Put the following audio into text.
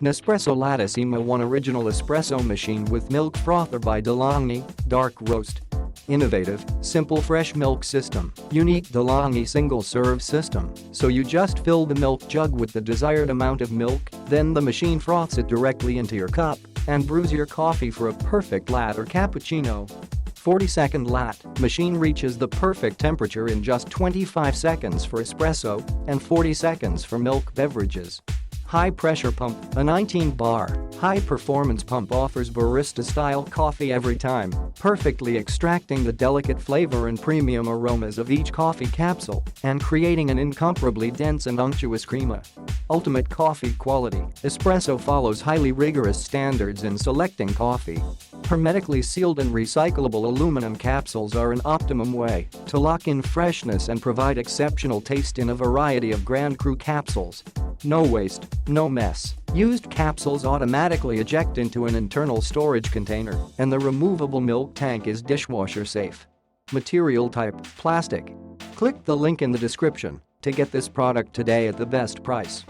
Nespresso Lattissima, one original espresso machine with milk frother by DeLonghi, dark roast. Innovative, simple fresh milk system, unique DeLonghi single-serve system, so you just fill the milk jug with the desired amount of milk, then the machine froths it directly into your cup and brews your coffee for a perfect latte or cappuccino. 40-second latte machine reaches the perfect temperature in just 25 seconds for espresso and 40 seconds for milk beverages. High-pressure pump, a 19-bar, high-performance pump offers barista-style coffee every time, perfectly extracting the delicate flavor and premium aromas of each coffee capsule and creating an incomparably dense and unctuous crema. Ultimate coffee quality, Espresso follows highly rigorous standards in selecting coffee. Hermetically sealed and recyclable aluminum capsules are an optimum way to lock in freshness and provide exceptional taste in a variety of Grand Cru capsules. No waste, no mess. Used capsules automatically eject into an internal storage container, and the removable milk tank is dishwasher safe. Material type, plastic. Click the link in the description to get this product today at the best price.